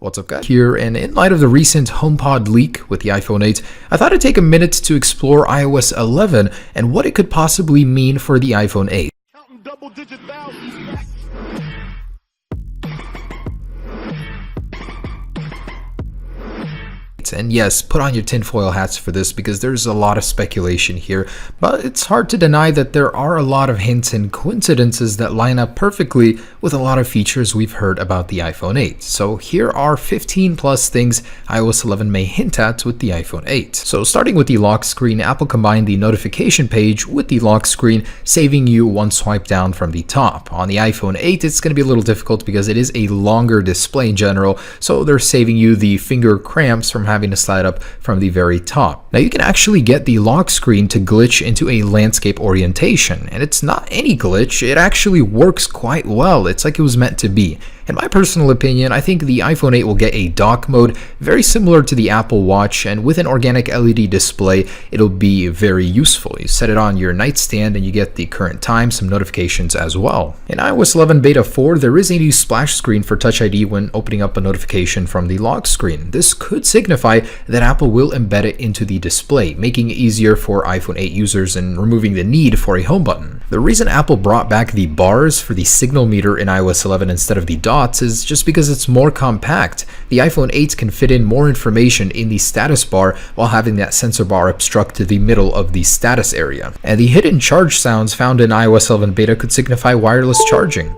What's up guys? Here, and in light of the recent HomePod leak with the iPhone 8, I thought I'd take a minute to explore iOS 11 and what it could possibly mean for the iPhone 8. And yes, put on your tinfoil hats for this because there's a lot of speculation here, but it's hard to deny that there are a lot of hints and coincidences that line up perfectly with a lot of features we've heard about the iPhone 8. So here are 15 plus things iOS 11 may hint at with the iPhone 8. So starting with the lock screen, Apple combined the notification page with the lock screen, saving you one swipe down from the top. On the iPhone 8, it's going to be a little difficult because it is a longer display in general, so they're saving you the finger cramps from having to slide up from the very top. Now you can actually get the lock screen to glitch into a landscape orientation, and it's not any glitch, it actually works quite well. It's like it was meant to be. In my personal opinion, I think the iPhone 8 will get a dock mode very similar to the Apple Watch, and with an organic LED display, it'll be very useful. You set it on your nightstand and you get the current time, some notifications as well. In iOS 11 Beta 4, there is a new splash screen for Touch ID when opening up a notification from the lock screen. This could signify that Apple will embed it into the display, making it easier for iPhone 8 users and removing the need for a home button. The reason Apple brought back the bars for the signal meter in iOS 11 instead of the dots is just because it's more compact. The iPhone 8 can fit in more information in the status bar while having that sensor bar obstruct the middle of the status area. And the hidden charge sounds found in iOS 11 beta could signify wireless charging.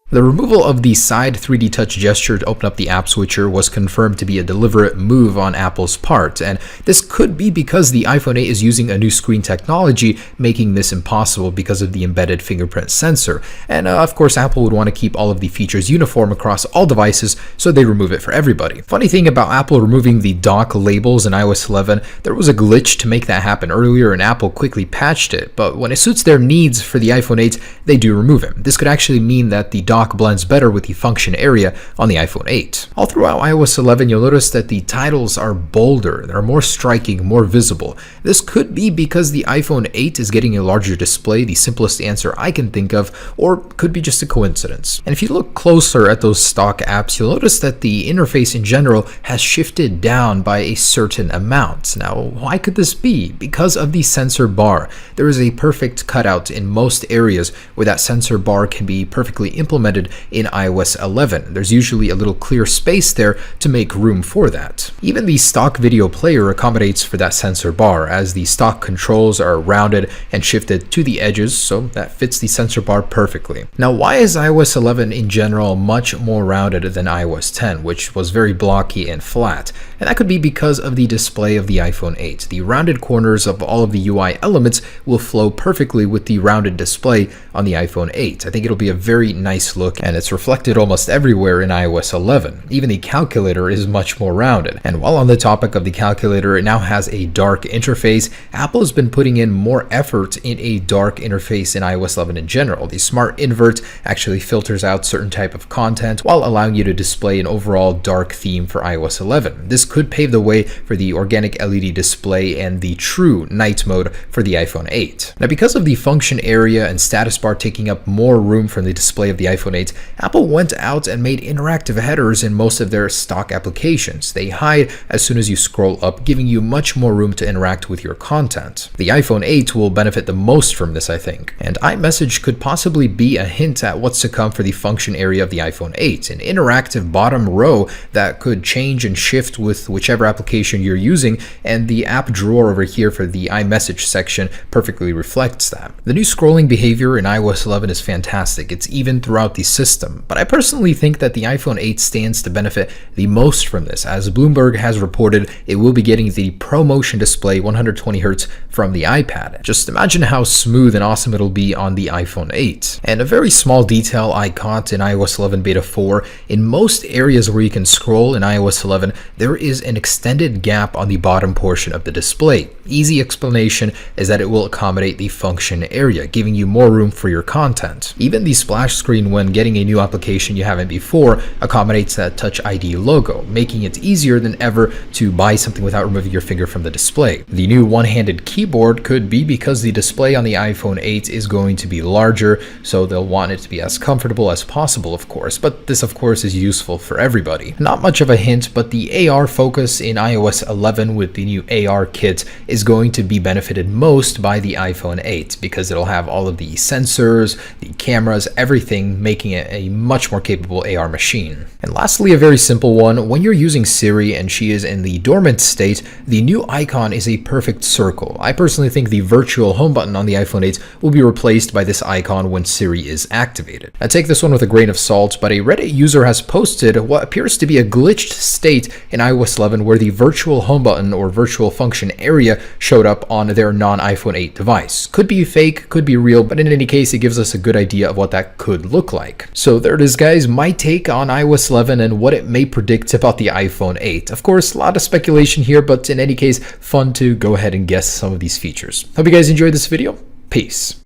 The removal of the side 3D touch gesture to open up the app switcher was confirmed to be a deliberate move on Apple's part, and this could be because the iPhone 8 is using a new screen technology, making this impossible because of the embedded fingerprint sensor. And of course, Apple would want to keep all of the features uniform across all devices, so they remove it for everybody. Funny thing about Apple removing the dock labels in iOS 11, there was a glitch to make that happen earlier, and Apple quickly patched it, but when it suits their needs for the iPhone 8, they do remove it. This could actually mean that the dock blends better with the function area on the iPhone 8. All throughout iOS 11, you'll notice that the titles are bolder, they're more striking, more visible. This could be because the iPhone 8 is getting a larger display, the simplest answer I can think of, or could be just a coincidence. And if you look closer at those stock apps, you'll notice that the interface in general has shifted down by a certain amount. Now, why could this be? Because of the sensor bar. There is a perfect cutout in most areas where that sensor bar can be perfectly implemented in iOS 11. There's usually a little clear space there to make room for that. Even the stock video player accommodates for that sensor bar, as the stock controls are rounded and shifted to the edges, so that fits the sensor bar perfectly. Now, why is iOS 11 in general much more rounded than iOS 10, which was very blocky and flat? And that could be because of the display of the iPhone 8. The rounded corners of all of the UI elements will flow perfectly with the rounded display on the iPhone 8. I think it'll be a very nice look, and it's reflected almost everywhere in iOS 11. Even the calculator is much more rounded. And while on the topic of the calculator, it now has a dark interface. Apple has been putting in more effort in a dark interface in iOS 11 in general. The smart invert actually filters out certain type of content while allowing you to display an overall dark theme for iOS 11. This could pave the way for the organic LED display and the true night mode for the iPhone 8. Now, because of the function area and status bar taking up more room from the display of the iPhone 8, Apple went out and made interactive headers in most of their stock applications. They hide as soon as you scroll up, giving you much more room to interact with your content. The iPhone 8 will benefit the most from this, I think. And iMessage could possibly be a hint at what's to come for the function area of the iPhone 8, an interactive bottom row that could change and shift with whichever application you're using, and the app drawer over here for the iMessage section perfectly reflects that. The new scrolling behavior in iOS 11 is fantastic. It's even throughout the system, but I personally think that the iPhone 8 stands to benefit the most from this. As Bloomberg has reported, it will be getting the ProMotion display 120Hz from the iPad. Just imagine how smooth and awesome it'll be on the iPhone 8. And a very small detail I caught in iOS 11 Beta 4, in most areas where you can scroll in iOS 11, there is an extended gap on the bottom portion of the display. Easy explanation is that it will accommodate the function area, giving you more room for your content. Even the splash screen when when getting a new application you haven't before accommodates that Touch ID logo, making it easier than ever to buy something without removing your finger from the display. The new one-handed keyboard could be because the display on the iPhone 8 is going to be larger, so they'll want it to be as comfortable as possible, of course, but this of course is useful for everybody. Not much of a hint, but the AR focus in iOS 11 with the new AR kit is going to be benefited most by the iPhone 8 because it'll have all of the sensors, the cameras, everything, making it a much more capable AR machine. And lastly, a very simple one: when you're using Siri and she is in the dormant state, the new icon is a perfect circle. I personally think the virtual home button on the iPhone 8 will be replaced by this icon when Siri is activated. Now take this one with a grain of salt, but a Reddit user has posted what appears to be a glitched state in iOS 11 where the virtual home button or virtual function area showed up on their non-iPhone 8 device. Could be fake, could be real, but in any case, it gives us a good idea of what that could look like. So there it is, guys, my take on iOS 11 and what it may predict about the iPhone 8. Of course, a lot of speculation here, but in any case, fun to go ahead and guess some of these features. Hope you guys enjoyed this video. Peace.